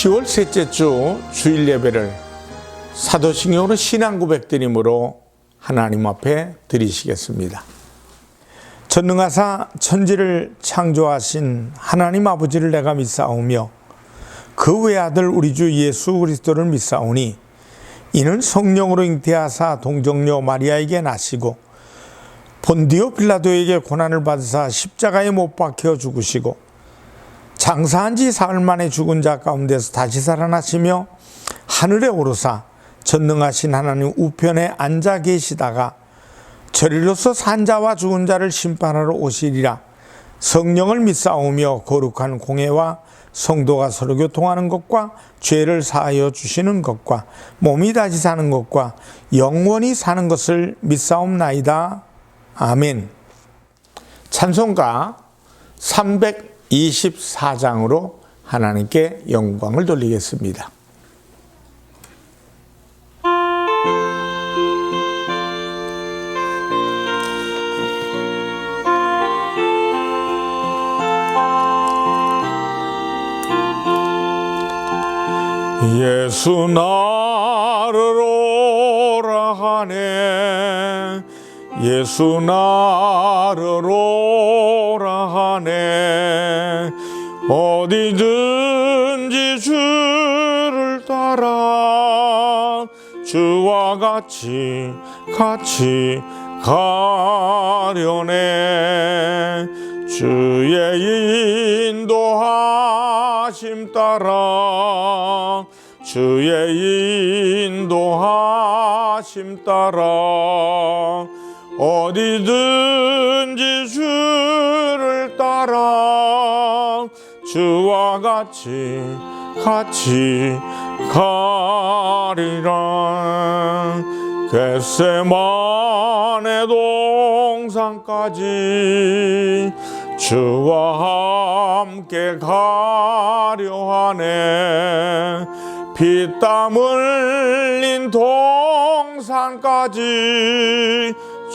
10월 셋째 주 주일 예배를 사도신경으로 신앙 고백드림으로 하나님 앞에 드리시겠습니다. 전능하사 천지를 창조하신 하나님 아버지를 내가 믿사오며 그 외아들 우리 주 예수 그리스도를 믿사오니 이는 성령으로 잉태하사 동정녀 마리아에게 나시고 본디오 빌라도에게 고난을 받으사 십자가에 못 박혀 죽으시고 장사한 지 사흘 만에 죽은 자 가운데서 다시 살아나시며 하늘에 오르사 전능하신 하나님 우편에 앉아 계시다가 저리로서 산 자와 죽은 자를 심판하러 오시리라. 성령을 믿사오며 거룩한 공회와 성도가 서로 교통하는 것과 죄를 사하여 주시는 것과 몸이 다시 사는 것과 영원히 사는 것을 믿사옵나이다. 아멘. 찬송가 324장으로 하나님께 영광을 돌리겠습니다. 예수 나를 오라 하네 예수 나를 오라 하네 어디든지 주를 따라 주와 같이 가려네 주의 인도하심 따라 주의 인도하심 따라 어디든지 주를 따라 주와 같이 가리라. 겟세마네 동산까지 주와 함께 가려 하네 피땀 흘린 동산까지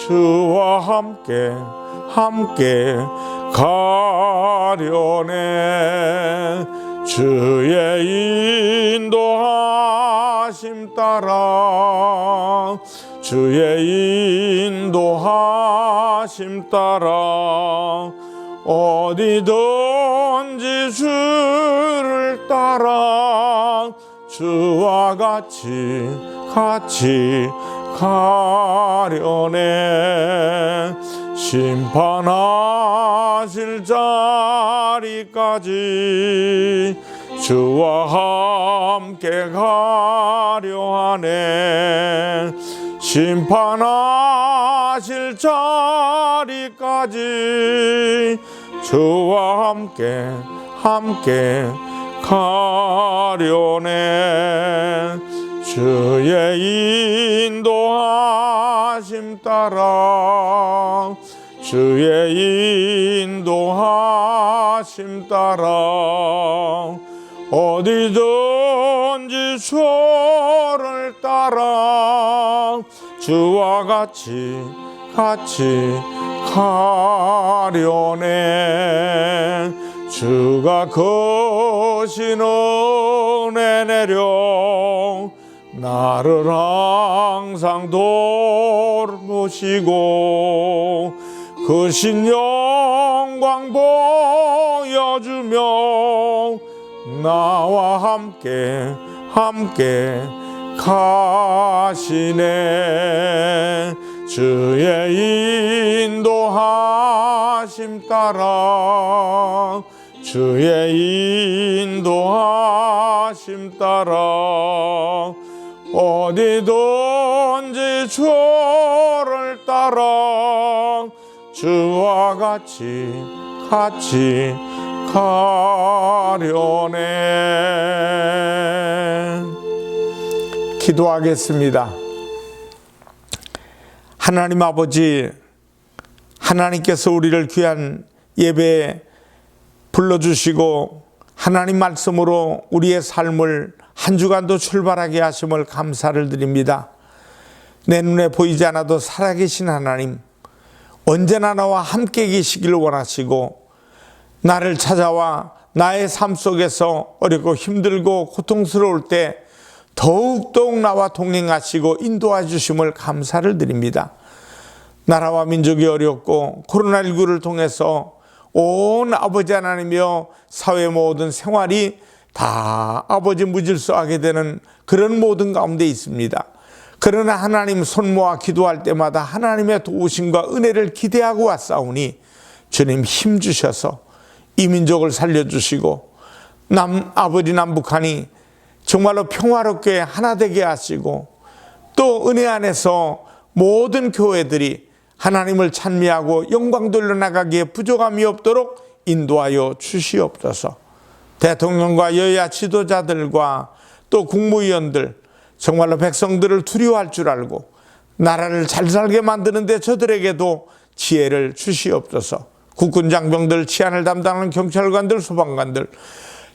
주와 함께 가려네 주의 인도하심 따라 주의 인도하심 따라 어디든지 주를 따라 주와 같이 가려네 심판하실 자리까지 주와 함께 가려 하네 심판하실 자리까지 주와 함께 가려네 주의 인도하심 따라 주의 인도하심 따라 어디든지 주를 따라 주와 같이 가려네 주가 거신 은혜 내려 나를 항상 돌보시고 거신 영광 보여주며 나와 함께 가시네 주의 인도하심 따라 주의 인도하심 따라 어디든지 주를 따라 주와 같이 가려네. 기도하겠습니다. 하나님 아버지, 하나님께서 우리를 귀한 예배에 불러주시고 하나님 말씀으로 우리의 삶을 한 주간도 출발하게 하심을 감사를 드립니다. 내 눈에 보이지 않아도 살아계신 하나님, 언제나 나와 함께 계시기를 원하시고 나를 찾아와 나의 삶 속에서 어렵고 힘들고 고통스러울 때 더욱더욱 나와 동행하시고 인도해 주심을 감사를 드립니다. 나라와 민족이 어렵고 코로나19를 통해서 온 아버지 하나님이여 사회 모든 생활이 다 아버지 무질서하게 되는 그런 모든 가운데 있습니다. 그러나 하나님 손 모아 기도할 때마다 하나님의 도우심과 은혜를 기대하고 왔사오니 주님 힘 주셔서 이 민족을 살려주시고 아버지 남북한이 정말로 평화롭게 하나 되게 하시고 또 은혜 안에서 모든 교회들이 하나님을 찬미하고 영광 돌려나가기에 부족함이 없도록 인도하여 주시옵소서. 대통령과 여야 지도자들과 또 국무위원들 정말로 백성들을 두려워할 줄 알고 나라를 잘 살게 만드는데 저들에게도 지혜를 주시옵소서. 국군 장병들, 치안을 담당하는 경찰관들, 소방관들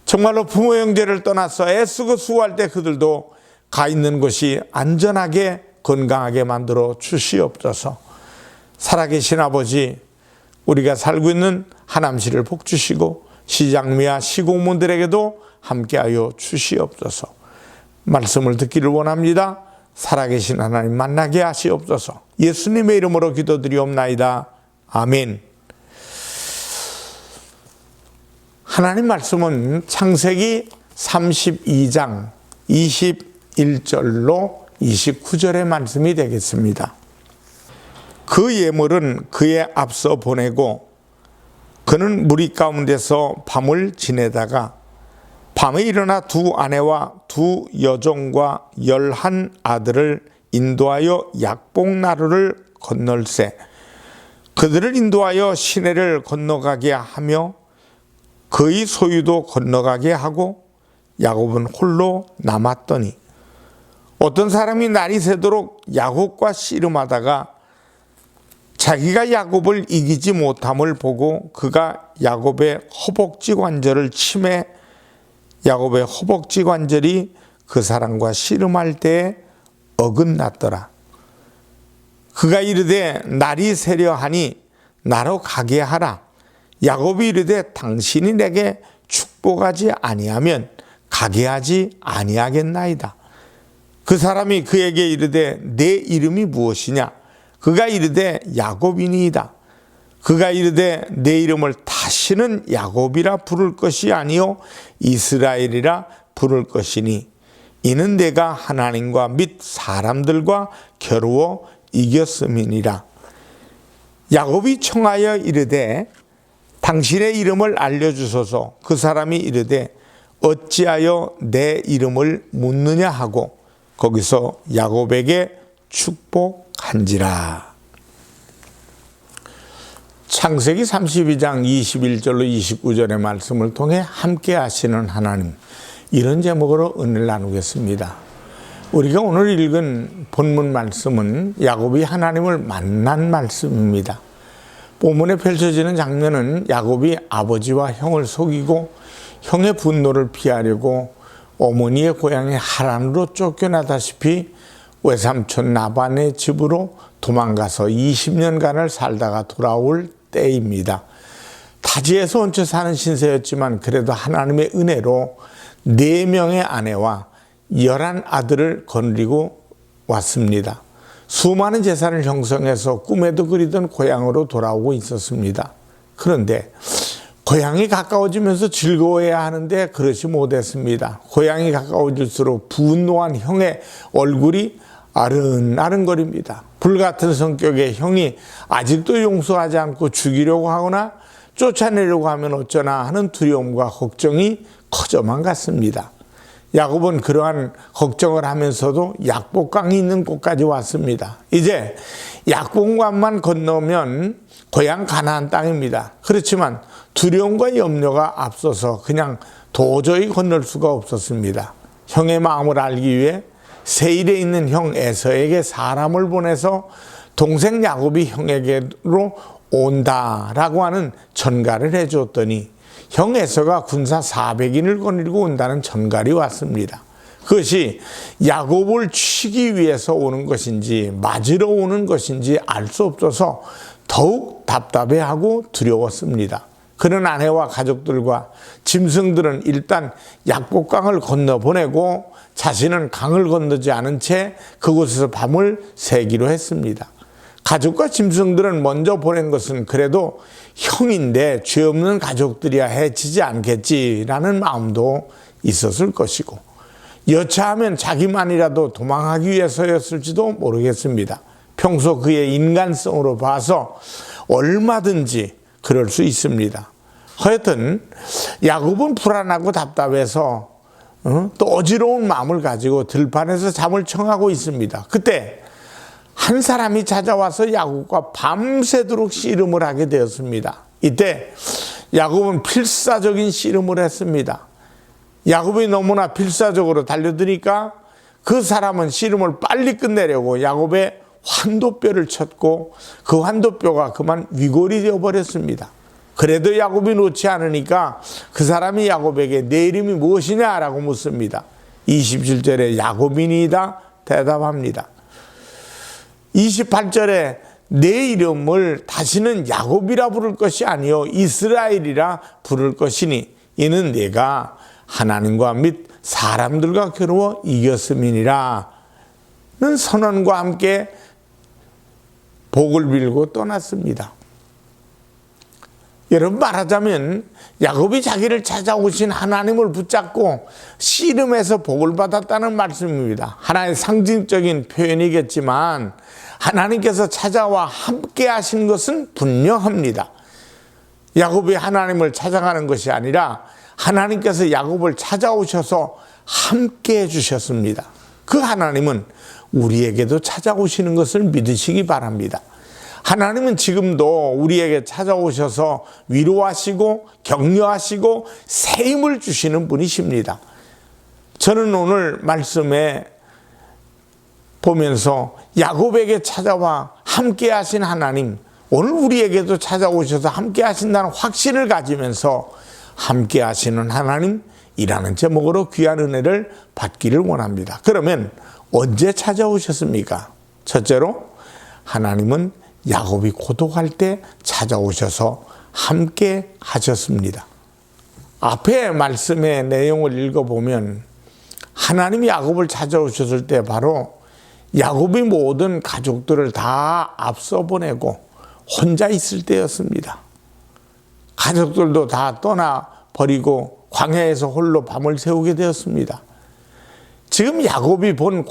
정말로 부모 형제를 떠나서 애쓰고 수고할 때 그들도 가 있는 곳이 안전하게 건강하게 만들어 주시옵소서. 살아계신 아버지, 우리가 살고 있는 하남시를 복 주시고 시장미와 시공무원들에게도 함께하여 주시옵소서. 말씀을 듣기를 원합니다. 살아계신 하나님 만나게 하시옵소서. 예수님의 이름으로 기도드리옵나이다. 아멘. 하나님 말씀은 창세기 32장 21절로 29절의 말씀이 되겠습니다. 그 예물은 그에 앞서 보내고 그는 무리 가운데서 밤을 지내다가 밤에 일어나 두 아내와 두 여종과 11 아들을 인도하여 약복나루를 건널세 그들을 인도하여 시내를 건너가게 하며 그의 소유도 건너가게 하고 야곱은 홀로 남았더니 어떤 사람이 날이 새도록 야곱과 씨름하다가 자기가 야곱을 이기지 못함을 보고 그가 야곱의 허벅지 관절을 치매 야곱의 허벅지 관절이 그 사람과 씨름할 때에 어긋났더라. 그가 이르되 날이 새려 하니 나로 가게 하라. 야곱이 이르되 당신이 내게 축복하지 아니하면 가게 하지 아니하겠나이다. 그 사람이 그에게 이르되 내 이름이 무엇이냐? 그가 이르되 야곱이니이다. 그가 이르되 내 이름을 다시는 야곱이라 부를 것이 아니요 이스라엘이라 부를 것이니 이는 내가 하나님과 및 사람들과 겨루어 이겼음이니라. 야곱이 청하여 이르되 당신의 이름을 알려주소서. 그 사람이 이르되 어찌하여 내 이름을 묻느냐 하고 거기서 야곱에게 축복한지라. 창세기 32장 21절로 29절의 말씀을 통해 함께 하시는 하나님, 이런 제목으로 은혜를 나누겠습니다. 우리가 오늘 읽은 본문 말씀은 야곱이 하나님을 만난 말씀입니다. 본문에 펼쳐지는 장면은 야곱이 아버지와 형을 속이고 형의 분노를 피하려고 어머니의 고향의 하란으로 쫓겨나다시피 외삼촌 라반의 집으로 도망가서 20년간을 살다가 돌아올 때입니다. 타지에서 얹혀 사는 신세였지만 그래도 하나님의 은혜로 4명의 아내와 11 아들을 거느리고 왔습니다. 수많은 재산을 형성해서 꿈에도 그리던 고향으로 돌아오고 있었습니다. 그런데 고향이 가까워지면서 즐거워해야 하는데 그렇지 못했습니다. 고향이 가까워질수록 분노한 형의 얼굴이 아른아른거립니다. 불같은 성격의 형이 아직도 용서하지 않고 죽이려고 하거나 쫓아내려고 하면 어쩌나 하는 두려움과 걱정이 커져만 갔습니다. 야곱은 그러한 걱정을 하면서도 약복강이 있는 곳까지 왔습니다. 이제 약복강만 건너면 고향 가나안 땅입니다. 그렇지만 두려움과 염려가 앞서서 그냥 도저히 건널 수가 없었습니다. 형의 마음을 알기 위해 세일에 있는 형 에서에게 사람을 보내서 동생 야곱이 형에게로 온다라고 하는 전가를 해줬더니 형 에서가 군사 400인을 거느리고 온다는 전갈이 왔습니다. 그것이 야곱을 치기 위해서 오는 것인지 맞으러 오는 것인지 알 수 없어서 더욱 답답해하고 두려웠습니다. 그런 아내와 가족들과 짐승들은 일단 약복강을 건너보내고 자신은 강을 건너지 않은 채 그곳에서 밤을 새기로 했습니다. 가족과 짐승들은 먼저 보낸 것은 그래도 형인데 죄 없는 가족들이야 해치지 않겠지라는 마음도 있었을 것이고, 여차하면 자기만이라도 도망하기 위해서였을지도 모르겠습니다. 평소 그의 인간성으로 봐서 얼마든지 그럴 수 있습니다. 하여튼 야곱은 불안하고 답답해서 또 어지러운 마음을 가지고 들판에서 잠을 청하고 있습니다. 그때 한 사람이 찾아와서 야곱과 밤새도록 씨름을 하게 되었습니다. 이때 야곱은 필사적인 씨름을 했습니다. 야곱이 너무나 필사적으로 달려드니까 그 사람은 씨름을 빨리 끝내려고 야곱의 환도뼈를 쳤고 그 환도뼈가 그만 위골이 되어버렸습니다. 그래도 야곱이 놓지 않으니까 그 사람이 야곱에게 내 이름이 무엇이냐라고 묻습니다. 27절에 야곱이니이다 대답합니다. 28절에 내 이름을 다시는 야곱이라 부를 것이 아니요 이스라엘이라 부를 것이니 이는 내가 하나님과 및 사람들과 겨루어 이겼음이니라 는 선언과 함께 복을 빌고 떠났습니다. 여러분, 말하자면 야곱이 자기를 찾아오신 하나님을 붙잡고 씨름해서 복을 받았다는 말씀입니다. 하나의 상징적인 표현이겠지만 하나님께서 찾아와 함께 하신 것은 분명합니다. 야곱이 하나님을 찾아가는 것이 아니라 하나님께서 야곱을 찾아오셔서 함께 해주셨습니다. 그 하나님은 우리에게도 찾아오시는 것을 믿으시기 바랍니다. 하나님은 지금도 우리에게 찾아오셔서 위로하시고 격려하시고 새 힘을 주시는 분이십니다. 저는 오늘 말씀에 보면서 야곱에게 찾아와 함께 하신 하나님, 오늘 우리에게도 찾아오셔서 함께 하신다는 확신을 가지면서 함께 하시는 하나님이라는 제목으로 귀한 은혜를 받기를 원합니다. 그러면 언제 찾아오셨습니까? 첫째로 하나님은 야곱이 고독할 때 찾아오셔서 함께 하셨습니다. 앞에 말씀의 내용을 읽어보면 하나님이 야곱을 찾아오셨을 때 바로 야곱이 모든 가족들을 다 앞서 보내고 혼자 있을 때였습니다. 가족들도 다 떠나버리고 광야에서 홀로 밤을 새우게 되었습니다. 지금 야곱이 본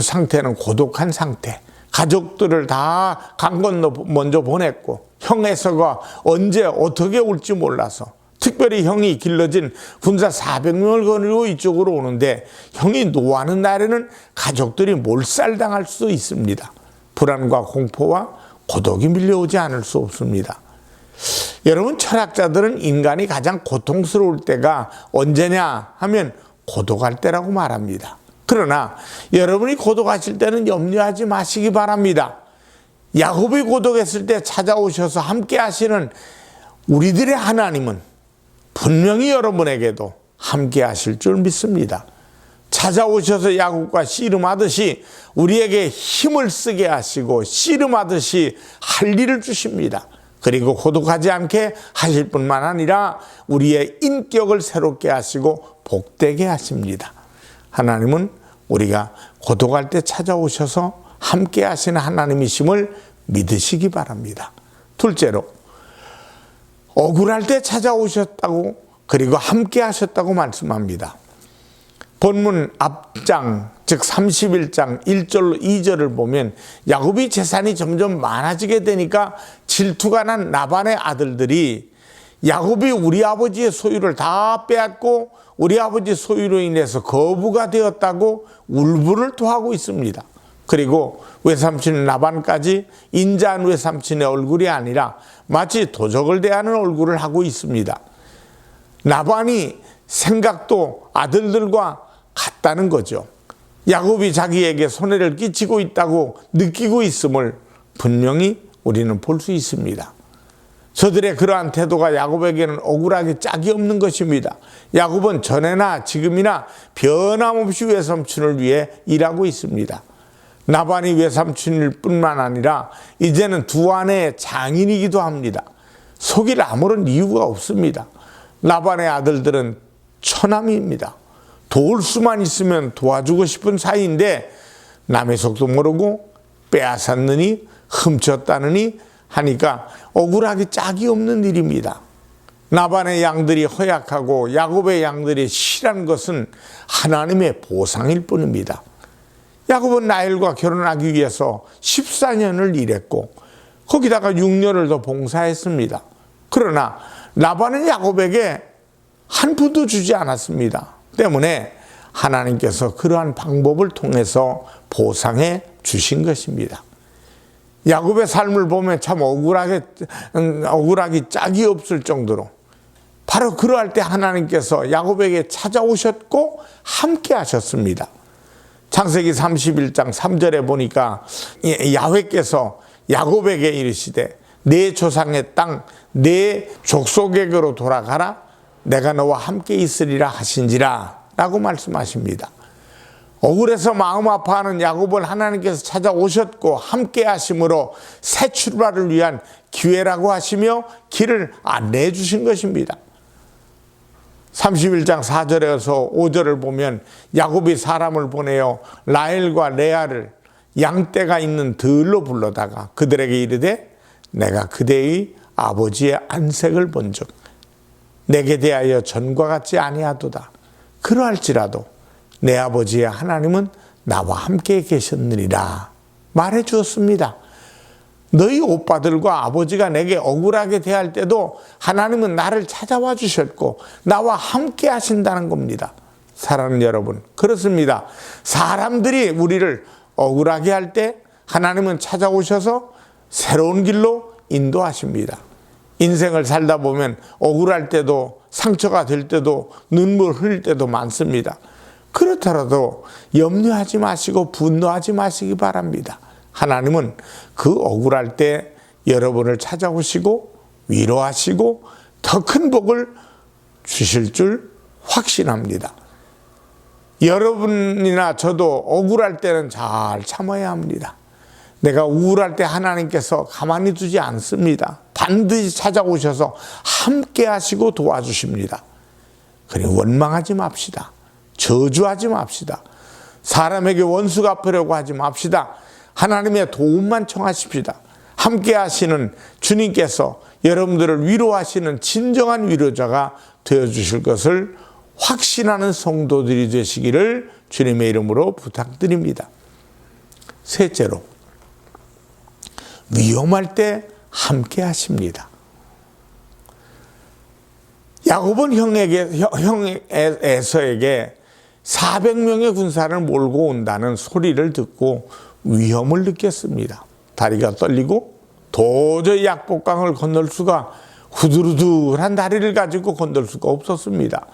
상태는 고독한 상태. 가족들을 다 강 건너 먼저 보냈고 형 에서가 언제 어떻게 올지 몰라서, 특별히 형이 길러진 군사 400명을 거느리고 이쪽으로 오는데 형이 노하는 날에는 가족들이 몰살당할 수 있습니다. 불안과 공포와 고독이 밀려오지 않을 수 없습니다. 여러분, 철학자들은 인간이 가장 고통스러울 때가 언제냐 하면 고독할 때라고 말합니다. 그러나 여러분이 고독하실 때는 염려하지 마시기 바랍니다. 야곱이 고독했을 때 찾아오셔서 함께 하시는 우리들의 하나님은 분명히 여러분에게도 함께 하실 줄 믿습니다. 찾아오셔서 야곱과 씨름하듯이 우리에게 힘을 쓰게 하시고 씨름하듯이 할 일을 주십니다. 그리고 고독하지 않게 하실 뿐만 아니라 우리의 인격을 새롭게 하시고 복되게 하십니다. 하나님은 우리가 고독할 때 찾아오셔서 함께 하시는 하나님이심을 믿으시기 바랍니다. 둘째로, 억울할 때 찾아오셨다고 그리고 함께 하셨다고 말씀합니다. 본문 앞장, 즉 31장 1절로 2절을 보면 야곱이 재산이 점점 많아지게 되니까 질투가 난 라반의 아들들이 야곱이 우리 아버지의 소유를 다 빼앗고 우리 아버지 소유로 인해서 거부가 되었다고 울분을 토하고 있습니다. 그리고 외삼촌 라반까지 인자한 외삼촌의 얼굴이 아니라 마치 도적을 대하는 얼굴을 하고 있습니다. 라반이 생각도 아들들과 같다는 거죠. 야곱이 자기에게 손해를 끼치고 있다고 느끼고 있음을 분명히 우리는 볼 수 있습니다. 저들의 그러한 태도가 야곱에게는 억울하게 짝이 없는 것입니다. 야곱은 전에나 지금이나 변함없이 외삼촌을 위해 일하고 있습니다. 라반이 외삼촌일 뿐만 아니라 이제는 두 아내의 장인이기도 합니다. 속일 아무런 이유가 없습니다. 라반의 아들들은 처남입니다. 도울 수만 있으면 도와주고 싶은 사이인데 남의 속도 모르고 빼앗았느니 훔쳤다느니 하니까 억울하기 짝이 없는 일입니다. 라반의 양들이 허약하고 야곱의 양들이 실한 것은 하나님의 보상일 뿐입니다. 야곱은 라헬과 결혼하기 위해서 14년을 일했고 거기다가 6년을 더 봉사했습니다. 그러나 라반은 야곱에게 한 푼도 주지 않았습니다. 때문에 하나님께서 그러한 방법을 통해서 보상해 주신 것입니다. 야곱의 삶을 보면 참 억울하기 짝이 없을 정도로 바로 그러할 때 하나님께서 야곱에게 찾아오셨고 함께 하셨습니다. 창세기 31장 3절에 보니까 야훼께서 야곱에게 이르시되 내 조상의 땅 내 족속에게로 돌아가라 내가 너와 함께 있으리라 하신지라 라고 말씀하십니다. 억울해서 마음 아파하는 야곱을 하나님께서 찾아오셨고 함께 하심으로 새 출발을 위한 기회라고 하시며 길을 안내해 주신 것입니다. 31장 4절에서 5절을 보면 야곱이 사람을 보내어 라헬과 레아를 양떼가 있는 들로 불러다가 그들에게 이르되 내가 그대의 아버지의 안색을 본즉 내게 대하여 전과 같지 아니하도다. 그러할지라도 내 아버지의 하나님은 나와 함께 계셨느니라 말해 주었습니다. 너희 오빠들과 아버지가 내게 억울하게 대할 때도 하나님은 나를 찾아와 주셨고 나와 함께 하신다는 겁니다. 사랑하는 여러분, 그렇습니다. 사람들이 우리를 억울하게 할 때 하나님은 찾아오셔서 새로운 길로 인도하십니다. 인생을 살다 보면 억울할 때도 상처가 될 때도 눈물 흘릴 때도 많습니다. 그렇더라도 염려하지 마시고 분노하지 마시기 바랍니다. 하나님은 그 억울할 때 여러분을 찾아오시고 위로하시고 더 큰 복을 주실 줄 확신합니다. 여러분이나 저도 억울할 때는 잘 참아야 합니다. 내가 우울할 때 하나님께서 가만히 두지 않습니다. 반드시 찾아오셔서 함께 하시고 도와주십니다. 그러니 원망하지 맙시다. 저주하지 맙시다. 사람에게 원수 갚으려고 하지 맙시다. 하나님의 도움만 청하십시다. 함께 하시는 주님께서 여러분들을 위로하시는 진정한 위로자가 되어주실 것을 확신하는 성도들이 되시기를 주님의 이름으로 부탁드립니다. 셋째로, 위험할 때 함께 하십니다. 야곱은 형 에서에게 400명의 군사를 몰고 온다는 소리를 듣고 위험을 느꼈습니다. 다리가 떨리고 도저히 약복강을 건널 수가 후두루두한 다리를 가지고 건널 수가 없었습니다.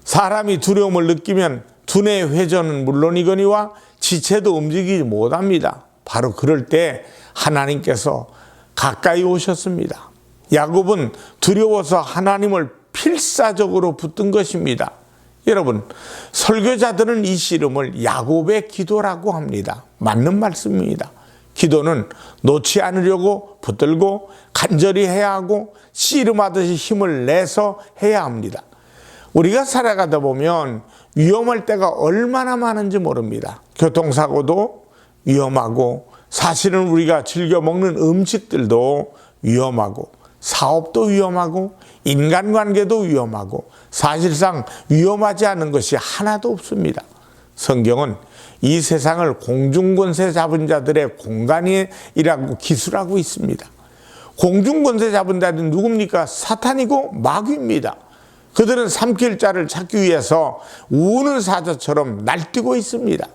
사람이 두려움을 느끼면 두뇌 회전은 물론이거니와 지체도 움직이지 못합니다. 바로 그럴 때 하나님께서 가까이 오셨습니다. 야곱은 두려워서 하나님을 필사적으로 붙든 것입니다. 여러분, 설교자들은 이 씨름을 야곱의 기도라고 합니다. 맞는 말씀입니다. 기도는 놓지 않으려고 붙들고 간절히 해야 하고 씨름하듯이 힘을 내서 해야 합니다. 우리가 살아가다 보면 위험할 때가 얼마나 많은지 모릅니다. 교통사고도 위험하고 사실은 우리가 즐겨 먹는 음식들도 위험하고 사업도 위험하고 인간관계도 위험하고 사실상 위험하지 않은 것이 하나도 없습니다. 성경은 이 세상을 공중권세 잡은 자들의 공간이라고 기술하고 있습니다. 공중권세 잡은 자들은 누굽니까? 사탄이고 마귀입니다. 그들은 삼킬 자를 찾기 위해서 우는 사자처럼 날뛰고 있습니다.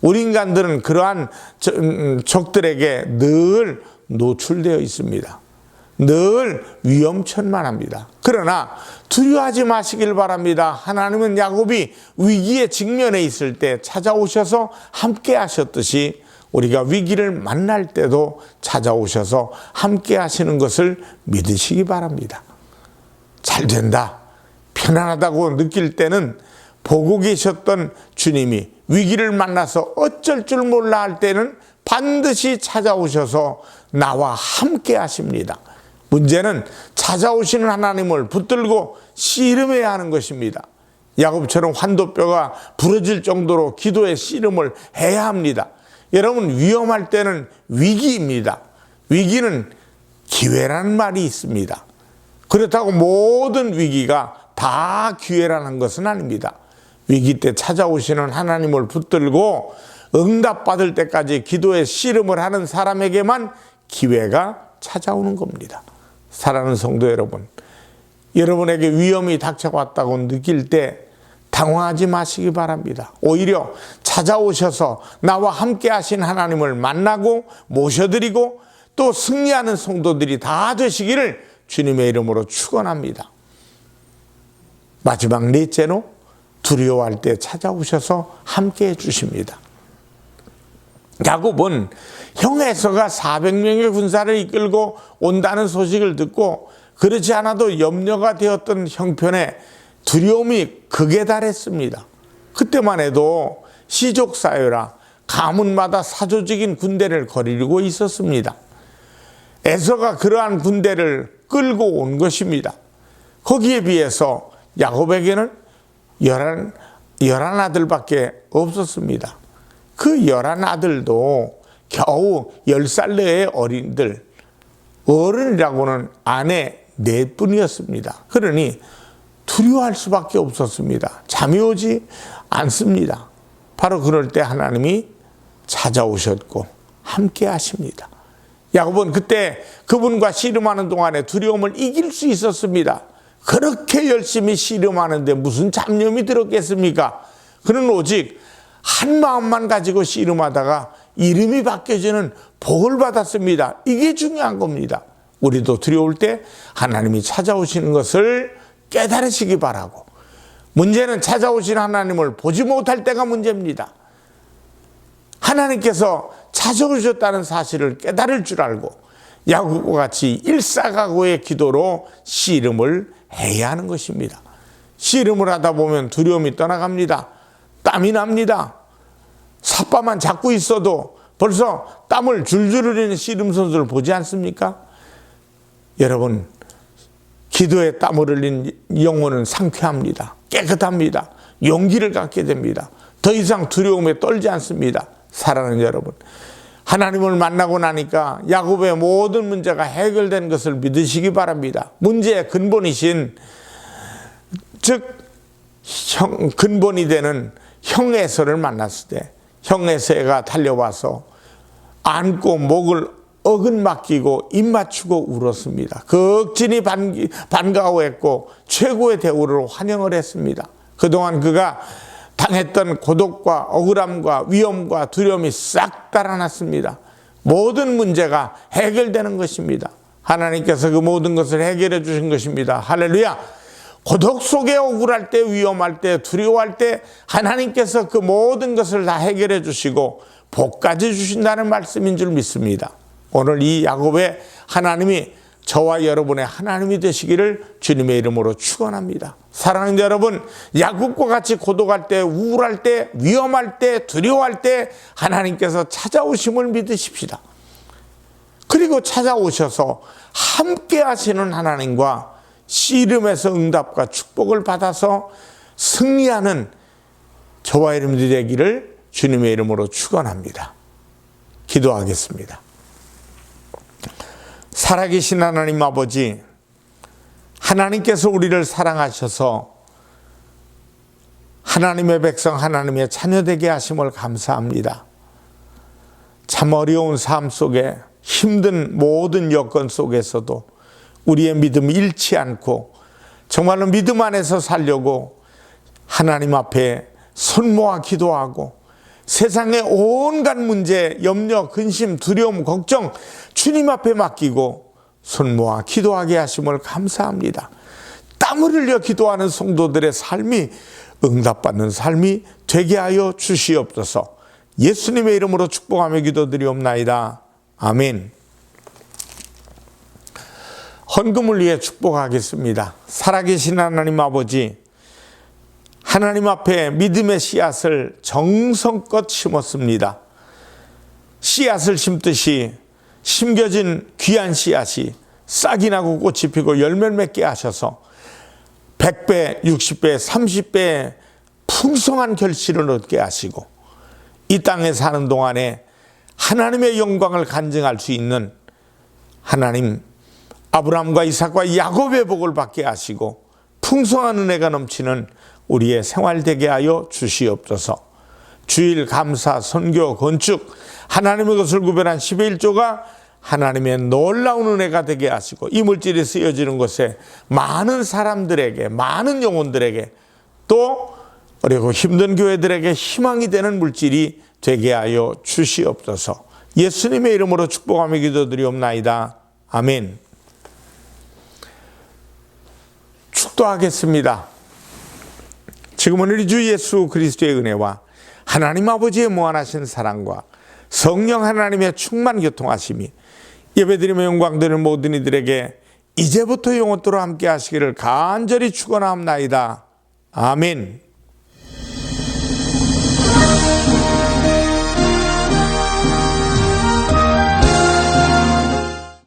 우리 인간들은 그러한 적들에게 늘 노출되어 있습니다. 늘 위험천만합니다. 그러나 두려워하지 마시길 바랍니다. 하나님은 야곱이 위기에 직면해 있을 때 찾아오셔서 함께 하셨듯이 우리가 위기를 만날 때도 찾아오셔서 함께 하시는 것을 믿으시기 바랍니다. 잘 된다, 편안하다고 느낄 때는 보고 계셨던 주님이 위기를 만나서 어쩔 줄 몰라 할 때는 반드시 찾아오셔서 나와 함께 하십니다. 문제는 찾아오시는 하나님을 붙들고 씨름해야 하는 것입니다. 야곱처럼 환도뼈가 부러질 정도로 기도의 씨름을 해야 합니다. 여러분, 위험할 때는 위기입니다. 위기는 기회라는 말이 있습니다. 그렇다고 모든 위기가 다 기회라는 것은 아닙니다. 위기 때 찾아오시는 하나님을 붙들고 응답받을 때까지 기도의 씨름을 하는 사람에게만 기회가 찾아오는 겁니다. 사랑하는 성도 여러분, 여러분에게 위험이 닥쳐왔다고 느낄 때 당황하지 마시기 바랍니다. 오히려 찾아오셔서 나와 함께 하신 하나님을 만나고 모셔드리고 또 승리하는 성도들이 다 되시기를 주님의 이름으로 축원합니다. 마지막 넷째로 두려워할 때 찾아오셔서 함께 해주십니다. 야곱은 형 에서가 400명의 군사를 이끌고 온다는 소식을 듣고 그렇지 않아도 염려가 되었던 형편에 두려움이 극에 달했습니다. 그때만 해도 시족사유라 가문마다 사조직인 군대를 거느리고 있었습니다. 에서가 그러한 군대를 끌고 온 것입니다. 거기에 비해서 야곱에게는 11 아들밖에 없었습니다. 그 11 아들도 겨우 10살 내의 어린들, 어른이라고는 아내 4분이었습니다. 그러니 두려워할 수밖에 없었습니다. 잠이 오지 않습니다. 바로 그럴 때 하나님이 찾아오셨고 함께 하십니다. 야곱은 그때 그분과 씨름하는 동안에 두려움을 이길 수 있었습니다. 그렇게 열심히 씨름하는데 무슨 잡념이 들었겠습니까? 그는 오직 한 마음만 가지고 씨름하다가 이름이 바뀌어지는 복을 받았습니다. 이게 중요한 겁니다. 우리도 두려울 때 하나님이 찾아오시는 것을 깨달으시기 바라고, 문제는 찾아오신 하나님을 보지 못할 때가 문제입니다. 하나님께서 찾아오셨다는 사실을 깨달을 줄 알고 야곱과 같이 일사각오의 기도로 씨름을 해야 하는 것입니다. 씨름을 하다 보면 두려움이 떠나갑니다. 땀이 납니다. 삿바만 잡고 있어도 벌써 땀을 줄줄 흘리는 씨름 선수를 보지 않습니까? 여러분, 기도에 땀을 흘린 영혼은 상쾌합니다. 깨끗합니다. 용기를 갖게 됩니다. 더 이상 두려움에 떨지 않습니다. 사랑하는 여러분, 하나님을 만나고 나니까 야곱의 모든 문제가 해결된 것을 믿으시기 바랍니다. 문제의 근본이신, 즉 근본이 되는 형 에서를 만났을 때 형 에서가 달려와서 안고 목을 어긋맡기고 입 맞추고 울었습니다. 극진히 반가워했고 최고의 대우를 환영을 했습니다. 그동안 그가 당했던 고독과 억울함과 위험과 두려움이 싹 달아났습니다. 모든 문제가 해결되는 것입니다. 하나님께서 그 모든 것을 해결해 주신 것입니다. 할렐루야. 고독 속에 억울할 때, 위험할 때, 두려워할 때 하나님께서 그 모든 것을 다 해결해 주시고 복까지 주신다는 말씀인 줄 믿습니다. 오늘 이 야곱의 하나님이 저와 여러분의 하나님이 되시기를 주님의 이름으로 축원합니다. 사랑하는 여러분, 야곱과 같이 고독할 때, 우울할 때, 위험할 때, 두려워할 때 하나님께서 찾아오심을 믿으십시다. 그리고 찾아오셔서 함께 하시는 하나님과 씨름에서 응답과 축복을 받아서 승리하는 저와 여러분들이 되기를 주님의 이름으로 축원합니다. 기도하겠습니다. 살아계신 하나님 아버지, 하나님께서 우리를 사랑하셔서 하나님의 백성, 하나님의 자녀 되게 하심을 감사합니다. 참 어려운 삶 속에, 힘든 모든 여건 속에서도 우리의 믿음이 잃지 않고 정말로 믿음 안에서 살려고 하나님 앞에 손 모아 기도하고 세상의 온갖 문제, 염려, 근심, 두려움, 걱정 주님 앞에 맡기고 손 모아 기도하게 하심을 감사합니다. 땀을 흘려 기도하는 성도들의 삶이 응답받는 삶이 되게 하여 주시옵소서. 예수님의 이름으로 축복하며 기도드리옵나이다. 아멘. 헌금을 위해 축복하겠습니다. 살아계신 하나님 아버지, 하나님 앞에 믿음의 씨앗을 정성껏 심었습니다. 씨앗을 심듯이 심겨진 귀한 씨앗이 싹이 나고 꽃이 피고 열매를 맺게 하셔서 100배, 60배, 30배 풍성한 결실을 얻게 하시고 이 땅에 사는 동안에 하나님의 영광을 간증할 수 있는 하나님 아브라함과 이삭과 야곱의 복을 받게 하시고 풍성한 은혜가 넘치는 우리의 생활 되게 하여 주시옵소서. 주일, 감사, 선교, 건축 하나님의 것을 구별한 11조가 하나님의 놀라운 은혜가 되게 하시고 이 물질이 쓰여지는 곳에 많은 사람들에게 많은 영혼들에게 또 어렵고 힘든 교회들에게 희망이 되는 물질이 되게 하여 주시옵소서. 예수님의 이름으로 축복하며 기도드리옵나이다. 아멘. 축도하겠습니다. 지금은 우리 주 예수 그리스도의 은혜와 하나님 아버지의 무한하신 사랑과 성령 하나님의 충만 교통하심이 예배드리며 영광되는 모든 이들에게 이제부터 영원토록 함께 하시기를 간절히 축원하옵나이다. 아멘.